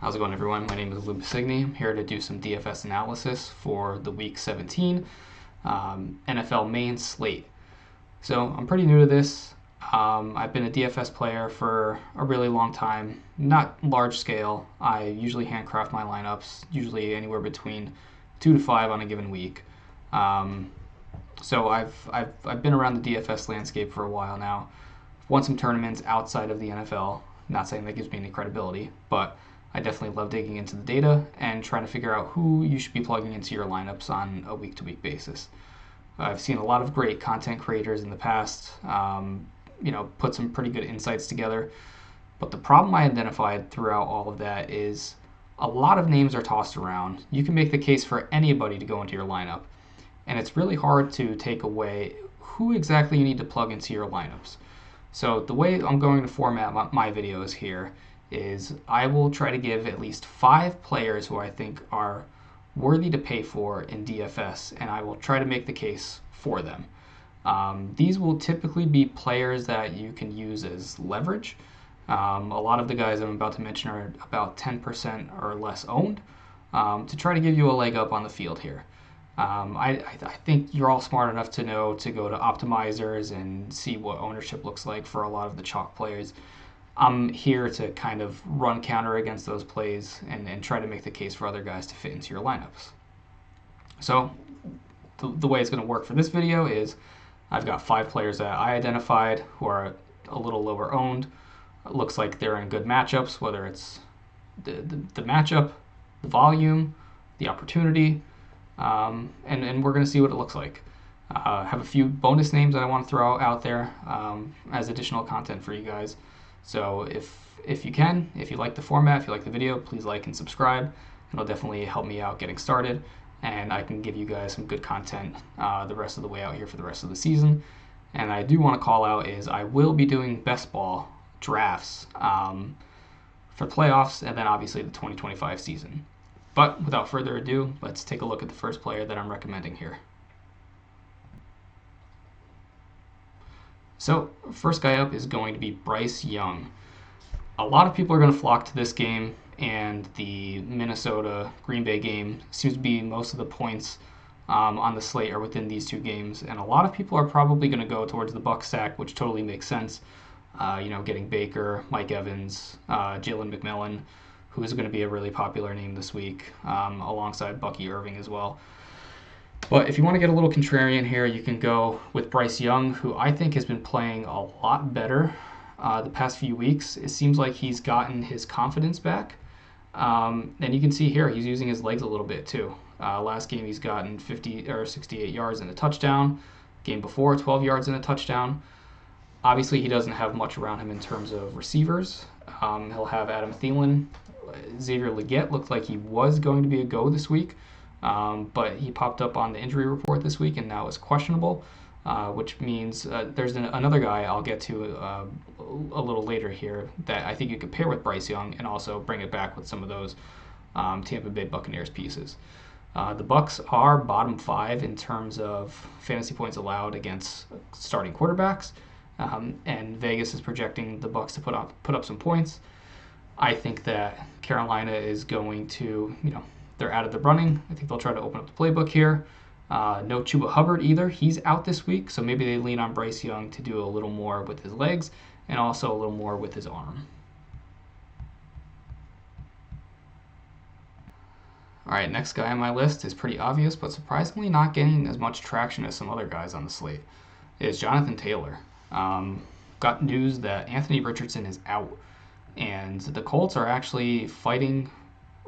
How's it going, everyone? My name is Lou Signy. I'm here to do some DFS analysis for the Week 17 NFL main slate. So I'm pretty new to this. I've been a DFS player for a really long time, not large scale. I usually handcraft my lineups, usually anywhere between 2 to 5 on a given week. So I've been around the DFS landscape for a while now. Won some tournaments outside of the NFL. Not saying that gives me any credibility, but I definitely love digging into the data and trying to figure out who you should be plugging into your lineups on a week-to-week basis. I've seen a lot of great content creators in the past, put some pretty good insights together. But the problem I identified throughout all of that is a lot of names are tossed around. You can make the case for anybody to go into your lineup, and it's really hard to take away who exactly you need to plug into your lineups. So the way I'm going to format my videos here is I will try to give at least 5 players who I think are worthy to pay for in DFS, and I will try to make the case for them. These will typically be players that you can use as leverage. A lot of the guys I'm about to mention are about 10% or less owned, to try to give you a leg up on the field here. I think you're all smart enough to know to go to optimizers and see what ownership looks like for a lot of the chalk players. I'm here to kind of run counter against those plays and try to make the case for other guys to fit into your lineups. So the way it's going to work for this video is I've got 5 players that I identified who are a little lower owned. It looks like they're in good matchups, whether it's the matchup, the volume, the opportunity, and we're going to see what it looks like. I have a few bonus names that I want to throw out there as additional content for you guys. So if you like the format, if you like the video, please like and subscribe. It'll definitely help me out getting started, and I can give you guys some good content the rest of the way out here for the rest of the season. And I do want to call out is I will be doing best ball drafts for playoffs and then obviously the 2025 season. But without further ado, let's take a look at the first player that I'm recommending here. So, first guy up is going to be Bryce Young. A lot of people are going to flock to this game, and the Minnesota-Green Bay game seems to be most of the points on the slate are within these 2 games, and a lot of people are probably going to go towards the Bucs stack, which totally makes sense. Getting Baker, Mike Evans, Jalen McMillan, who is going to be a really popular name this week, alongside Bucky Irving as well. But if you want to get a little contrarian here, you can go with Bryce Young, who I think has been playing a lot better the past few weeks. It seems like he's gotten his confidence back. And you can see here, he's using his legs a little bit too. Last game, he's gotten 50 or 68 yards and a touchdown. Game before, 12 yards and a touchdown. Obviously, he doesn't have much around him in terms of receivers. He'll have Adam Thielen. Xavier Legette looked like he was going to be a go this week. But he popped up on the injury report this week and now is questionable, which means there's another guy I'll get to a little later here that I think you could pair with Bryce Young and also bring it back with some of those Tampa Bay Buccaneers pieces. The Bucs are bottom 5 in terms of fantasy points allowed against starting quarterbacks, and Vegas is projecting the Bucs to put up some points. I think that Carolina is going to, they're out of the running. I think they'll try to open up the playbook here. No Chuba Hubbard either. He's out this week, so maybe they lean on Bryce Young to do a little more with his legs and also a little more with his arm. All right, next guy on my list is pretty obvious, but surprisingly not getting as much traction as some other guys on the slate. Is Jonathan Taylor. Got news that Anthony Richardson is out, and the Colts are actually fighting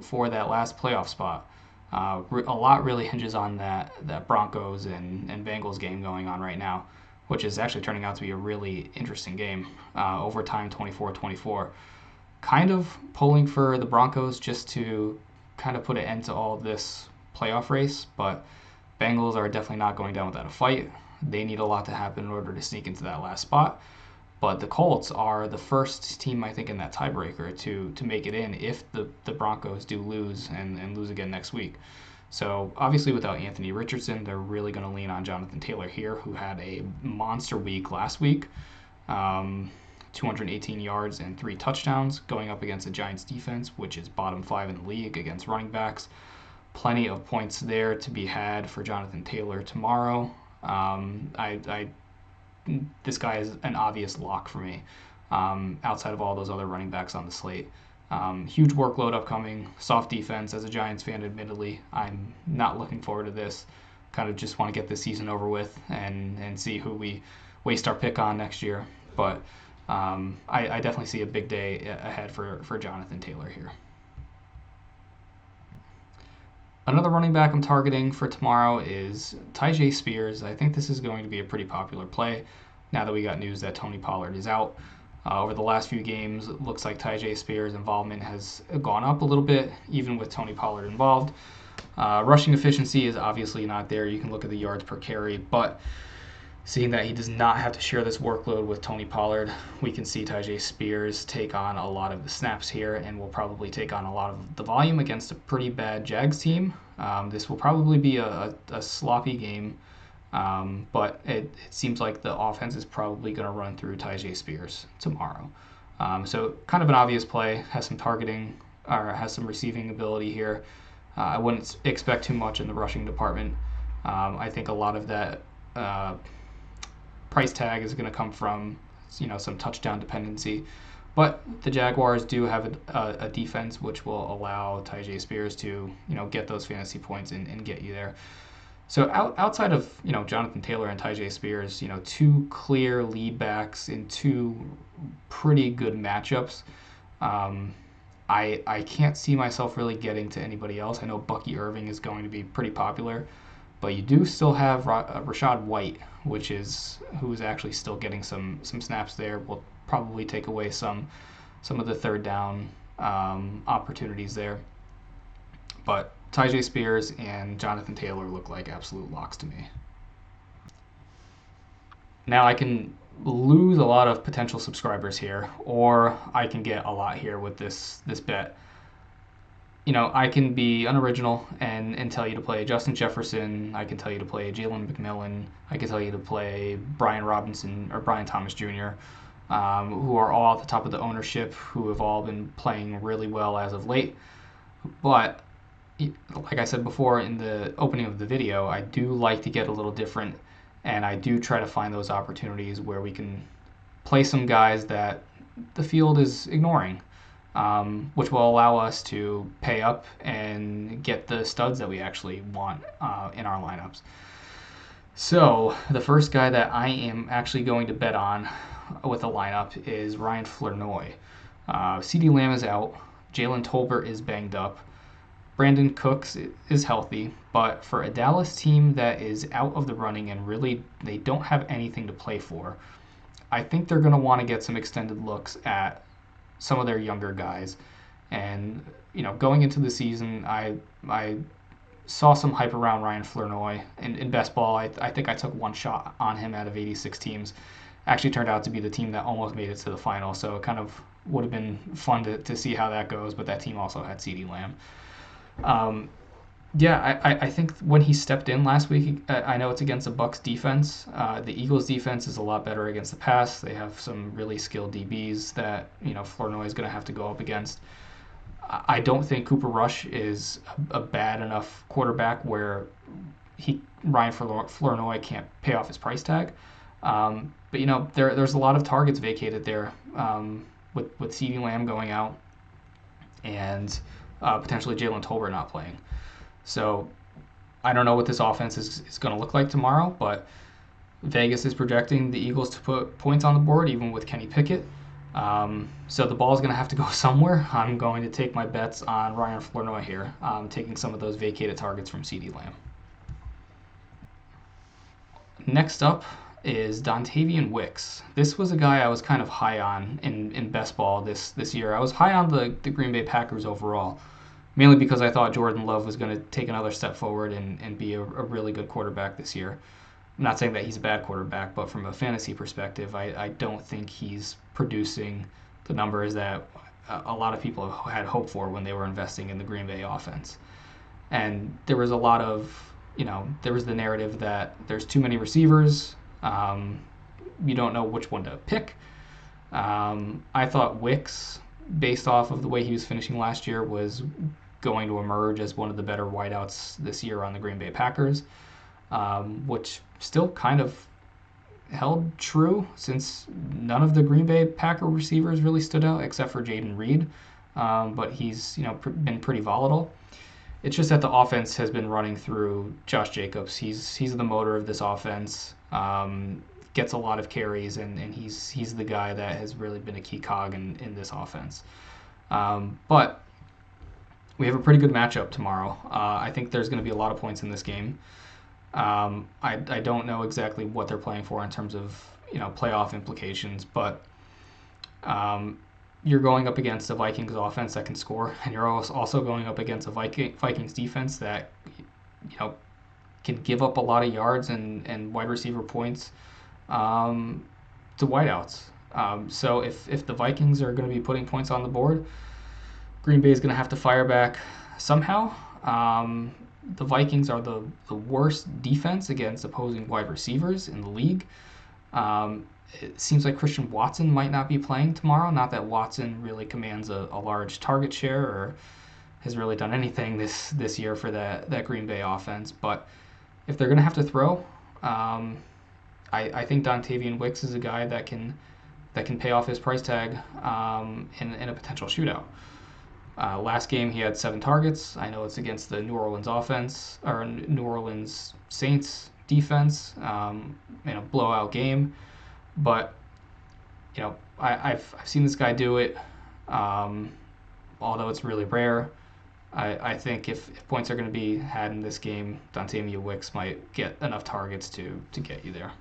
for that last playoff spot. A lot really hinges on that Broncos and Bengals game going on right now, which is actually turning out to be a really interesting game. Overtime 24-24. Kind of pulling for the Broncos just to kind of put an end to all of this playoff race, but Bengals are definitely not going down without a fight. They need a lot to happen in order to sneak into that last spot. But the Colts are the first team, I think, in that tiebreaker to make it in if the Broncos do lose and lose again next week. So obviously without Anthony Richardson, they're really going to lean on Jonathan Taylor here, who had a monster week last week. 218 yards and 3 touchdowns, going up against the Giants defense, which is bottom 5 in the league against running backs. Plenty of points there to be had for Jonathan Taylor tomorrow. This guy is an obvious lock for me, outside of all those other running backs on the slate. Huge workload upcoming, soft defense. As a Giants fan, admittedly, I'm not looking forward to this. Kind of just want to get this season over with and see who we waste our pick on next year. But I definitely see a big day ahead for Jonathan Taylor here. Another running back I'm targeting for tomorrow is Tyjae Spears. I think this is going to be a pretty popular play now that we got news that Tony Pollard is out. Over the last few games, it looks like Tyjae Spears' involvement has gone up a little bit, even with Tony Pollard involved. Rushing efficiency is obviously not there. You can look at the yards per carry, but seeing that he does not have to share this workload with Tony Pollard, we can see Tyjae Spears take on a lot of the snaps here and will probably take on a lot of the volume against a pretty bad Jags team. This will probably be a sloppy game, but it seems like the offense is probably going to run through Tyjae Spears tomorrow. So kind of an obvious play, has some targeting or has some receiving ability here. I wouldn't expect too much in the rushing department. I think a lot of that price tag is going to come from some touchdown dependency, but the Jaguars do have a defense which will allow Tyjae Spears to get those fantasy points and get you there. So outside of Jonathan Taylor and Tyjae Spears, two clear lead backs in two pretty good matchups. I can't see myself really getting to anybody else. I know Bucky Irving is going to be pretty popular, but you do still have Rachaad White, who's actually still getting some snaps there. Will probably take away some of the third down opportunities there. But Tyjae Spears and Jonathan Taylor look like absolute locks to me. Now I can lose a lot of potential subscribers here, or I can get a lot here with this bet. I can be unoriginal and tell you to play Justin Jefferson. I can tell you to play Jalen McMillan. I can tell you to play Brian Robinson or Brian Thomas Jr., who are all at the top of the ownership, who have all been playing really well as of late. But like I said before in the opening of the video, I do like to get a little different, and I do try to find those opportunities where we can play some guys that the field is ignoring. Which will allow us to pay up and get the studs that we actually want in our lineups. So the first guy that I am actually going to bet on with a lineup is Ryan Flournoy. CeeDee Lamb is out. Jalen Tolbert is banged up. Brandon Cooks is healthy, but for a Dallas team that is out of the running and really they don't have anything to play for, I think they're going to want to get some extended looks at some of their younger guys. And going into the season, I saw some hype around Ryan Flournoy in best ball. I think I took one shot on him out of 86 teams. Actually turned out to be the team that almost made it to the final, so it kind of would have been fun to see how that goes, but that team also had CeeDee Lamb. I think when he stepped in last week, I know it's against the Bucs defense. The Eagles defense is a lot better against the pass. They have some really skilled DBs that Flournoy is going to have to go up against. I don't think Cooper Rush is a bad enough quarterback where Ryan Flournoy can't pay off his price tag. But there's a lot of targets vacated there with CeeDee Lamb going out and potentially Jalen Tolbert not playing. So I don't know what this offense is going to look like tomorrow, but Vegas is projecting the Eagles to put points on the board, even with Kenny Pickett. So the ball is going to have to go somewhere. I'm going to take my bets on Ryan Flournoy here, taking some of those vacated targets from CeeDee Lamb. Next up is Dontavian Wicks. This was a guy I was kind of high on in best ball this year. I was high on the Green Bay Packers overall, mainly because I thought Jordan Love was going to take another step forward and be a really good quarterback this year. I'm not saying that he's a bad quarterback, but from a fantasy perspective, I don't think he's producing the numbers that a lot of people had hoped for when they were investing in the Green Bay offense. And there was a lot of, there was the narrative that there's too many receivers. You don't know which one to pick. I thought Wicks, based off of the way he was finishing last year, was going to emerge as one of the better wideouts this year on the Green Bay Packers, which still kind of held true since none of the Green Bay Packer receivers really stood out except for Jaden Reed, but he's been pretty volatile. It's just that the offense has been running through Josh Jacobs. He's the motor of this offense. Gets a lot of carries, and he's the guy that has really been a key cog in this offense. But we have a pretty good matchup tomorrow. I think there's going to be a lot of points in this game. I don't know exactly what they're playing for in terms of playoff implications, but you're going up against a Vikings offense that can score, and you're also going up against a Vikings defense that can give up a lot of yards and wide receiver points to wideouts. So if the Vikings are going to be putting points on the board, Green Bay is going to have to fire back somehow. The Vikings are the worst defense against opposing wide receivers in the league. It seems like Christian Watson might not be playing tomorrow. Not that Watson really commands a large target share or has really done anything this year for that Green Bay offense. But if they're going to have to throw, I think Dontavian Wicks is a guy that can pay off his price tag in a potential shootout. Last game he had 7 targets. I know it's against the New Orleans offense or New Orleans Saints defense in a blowout game, but I've seen this guy do it. Although it's really rare, I think if points are going to be had in this game, Dontavian Wicks might get enough targets to get you there.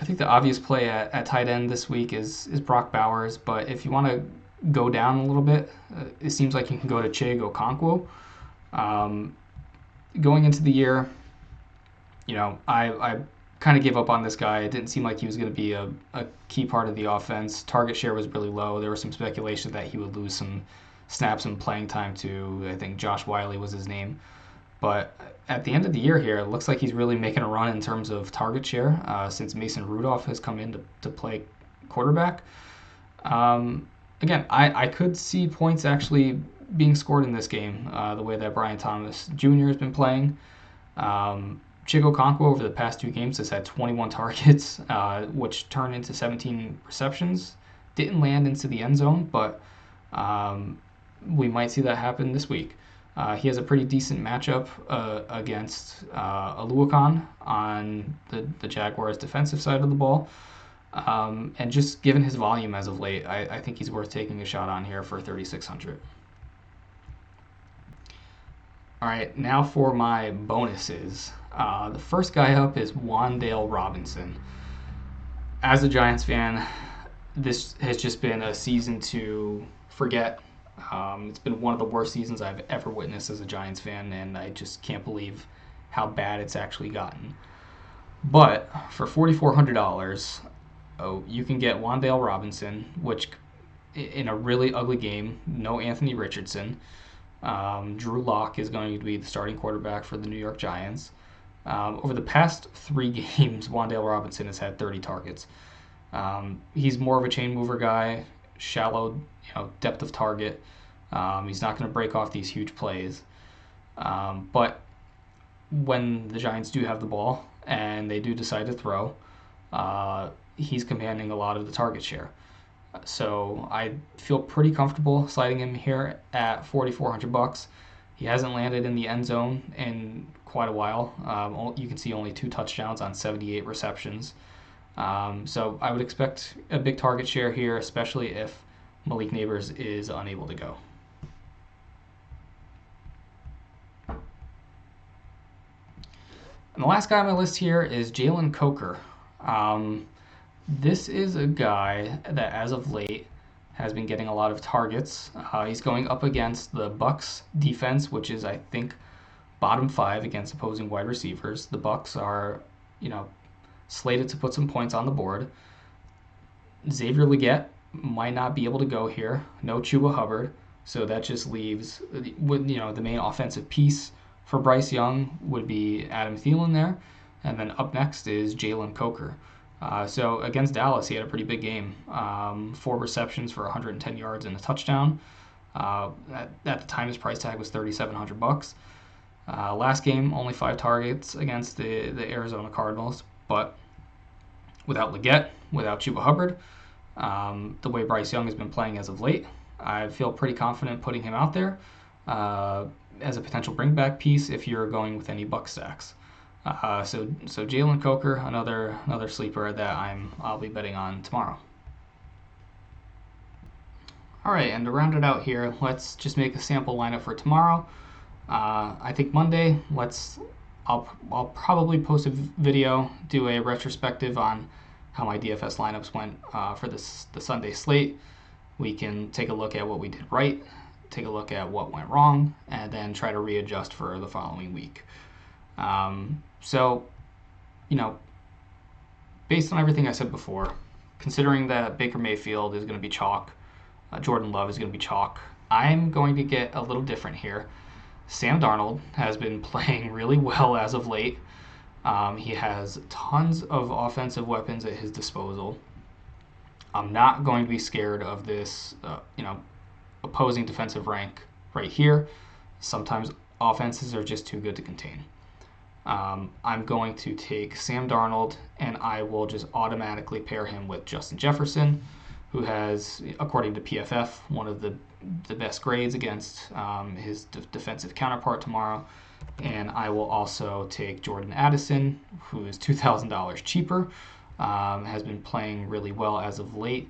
I think the obvious play at tight end this week is Brock Bowers, but if you want to go down a little bit, it seems like you can go to Chig Okonkwo. Going into the year, I kind of gave up on this guy. It didn't seem like he was going to be a key part of the offense. Target share was really low. There was some speculation that he would lose some snaps and playing time to, I think Josh Wiley was his name. But at the end of the year here, it looks like he's really making a run in terms of target share since Mason Rudolph has come in to play quarterback. Again, I could see points actually being scored in this game, the way that Brian Thomas Jr. has been playing. Chig Okonkwo over the past 2 games has had 21 targets, which turned into 17 receptions. Didn't land into the end zone, but we might see that happen this week. He has a pretty decent matchup against Aluakon on the Jaguars' defensive side of the ball. And just given his volume as of late, I think he's worth taking a shot on here for 3,600. All right, now for my bonuses. The first guy up is Wan'Dale Robinson. As a Giants fan, this has just been a season to forget. It's been one of the worst seasons I've ever witnessed as a Giants fan, and I just can't believe how bad it's actually gotten. But for $4,400, you can get Wan'Dale Robinson, which in a really ugly game, no Anthony Richardson. Drew Lock is going to be the starting quarterback for the New York Giants. Over the past 3 games, Wan'Dale Robinson has had 30 targets. He's more of a chain mover guy, shallow, depth of target. He's not going to break off these huge plays. But when the Giants do have the ball and they do decide to throw, he's commanding a lot of the target share. So I feel pretty comfortable sliding him here at $4,400. He hasn't landed in the end zone in quite a while. You can see only 2 touchdowns on 78 receptions. So I would expect a big target share here, especially if Malik Neighbors is unable to go. And the last guy on my list here is Jalen Coker. This is a guy that, as of late, has been getting a lot of targets. He's going up against the Bucs defense, which is, I think, bottom 5 against opposing wide receivers. The Bucs are, slated to put some points on the board. Xavier Legette might not be able to go here. No Chuba Hubbard, so that just leaves, the main offensive piece for Bryce Young would be Adam Thielen there, and then up next is Jalen Coker. So against Dallas, he had a pretty big game. 4 receptions for 110 yards and a touchdown. At the time, his price tag was $3,700. Last game, only 5 targets against the Arizona Cardinals, but without Leggett, without Chuba Hubbard, the way Bryce Young has been playing as of late, I feel pretty confident putting him out there as a potential bring back piece if you're going with any Buck stacks. So Jalen Coker, another sleeper that I'll be betting on tomorrow. All right, and to round it out here, let's just make a sample lineup for tomorrow. I think Monday, I'll probably post a video, do a retrospective on how my DFS lineups went for the Sunday slate. We can take a look at what we did right, take a look at what went wrong, and then try to readjust for the following week. So, based on everything I said before, considering that Baker Mayfield is going to be chalk, Jordan Love is going to be chalk, I'm going to get a little different here. Sam Darnold has been playing really well as of late. He has tons of offensive weapons at his disposal. I'm not going to be scared of this, opposing defensive rank right here. Sometimes offenses are just too good to contain. I'm going to take Sam Darnold, and I will just automatically pair him with Justin Jefferson, who has, according to PFF, one of the best grades against his defensive counterpart tomorrow. And I will also take Jordan Addison, who is $2,000 cheaper, has been playing really well as of late.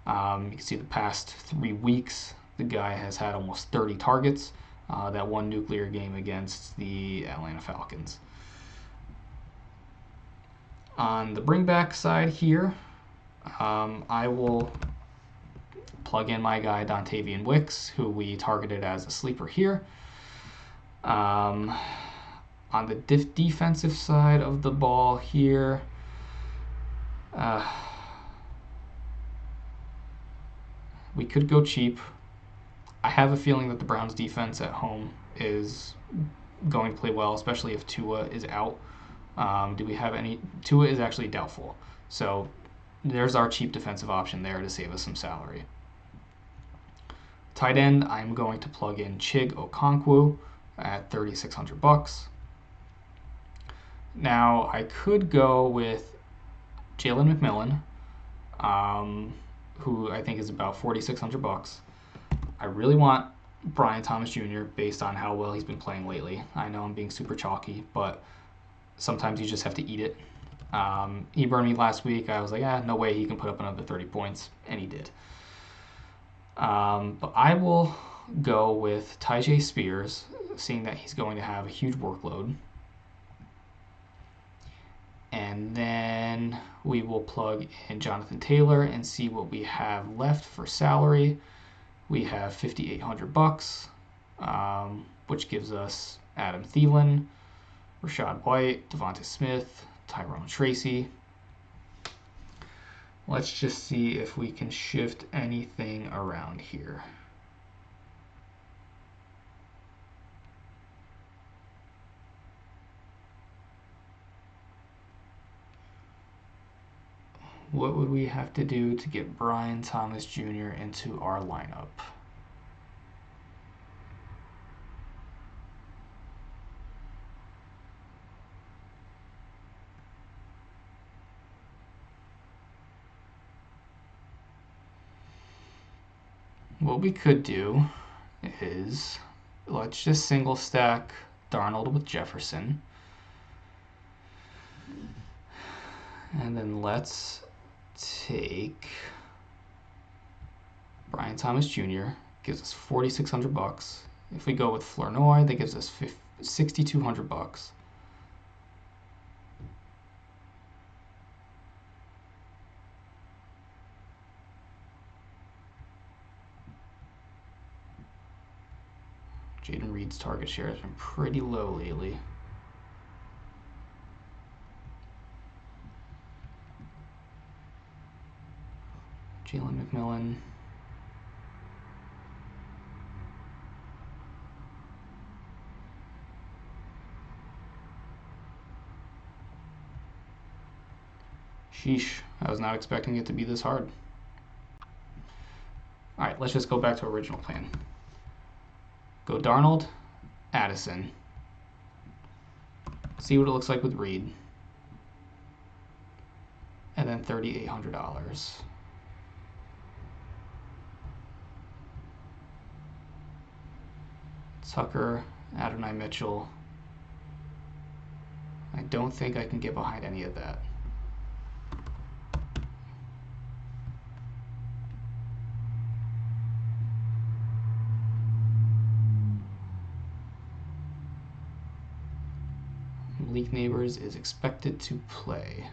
You can see the past 3 weeks, the guy has had almost 30 targets. That one nuclear game against the Atlanta Falcons. On the bringback side here, I will plug in my guy Dontavian Wicks, who we targeted as a sleeper here. On the defensive side of the ball here, we could go cheap. I have a feeling that the Browns defense at home is going to play well, especially if Tua is out. Do we have any? Tua is actually doubtful. So there's our cheap defensive option there to save us some salary. Tight end, I'm going to plug in Chig Okonkwo at $3,600. Now I could go with Jalen McMillan, who I think is about $4,600. I really want Brian Thomas Jr. based on how well he's been playing lately. I know I'm being super chalky, but sometimes you just have to eat it. He burned me last week. I was like, no way he can put up another 30 points, and he did. But I will go with Tyjae Spears, seeing that he's going to have a huge workload. And then we will plug in Jonathan Taylor and see what we have left for salary. We have $5,800, which gives us Adam Thielen, Rashad White, Devonta Smith, Tyrone Tracy. Let's just see if we can shift anything around here. What would we have to do to get Brian Thomas Jr. into our lineup? What we could do is, let's just single stack Darnold with Jefferson. And then let's take Brian Thomas Jr. Gives us $4,600. If we go with Flournoy, that gives us $6,200. Jaden Reed's target share has been pretty low lately. Jalen McMillan. Sheesh, I was not expecting it to be this hard. All right, let's just go back to original plan. Go Darnold, Addison. See what it looks like with Reed. And then $3,800. Tucker, Adonai Mitchell. I don't think I can get behind any of that. Malik Neighbors is expected to play.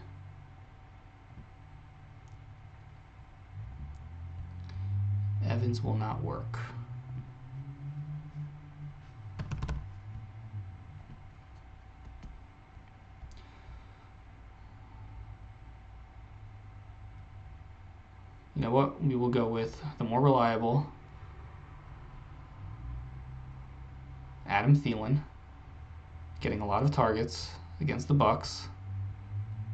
Evans will not work. You know what? We will go with the more reliable Adam Thielen, getting a lot of targets against the Bucks.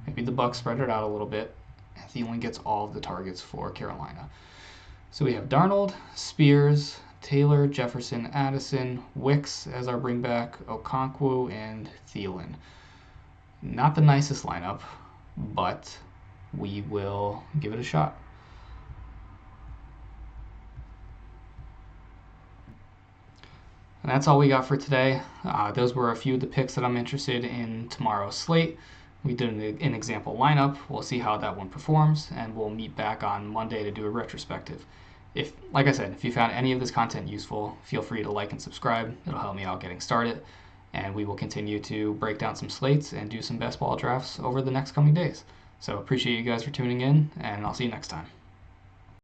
Maybe the Bucks spread it out a little bit, and Thielen gets all of the targets for Carolina. So we have Darnold, Spears, Taylor, Jefferson, Addison, Wicks as our bringback, Okonkwo, and Thielen. Not the nicest lineup, but we will give it a shot. And that's all we got for today. Those were a few of the picks that I'm interested in tomorrow's slate. We did an example lineup. We'll see how that one performs, and we'll meet back on Monday to do a retrospective. Like I said, if you found any of this content useful, feel free to like and subscribe. It'll help me out getting started, and we will continue to break down some slates and do some best ball drafts over the next coming days. So appreciate you guys for tuning in, and I'll see you next time.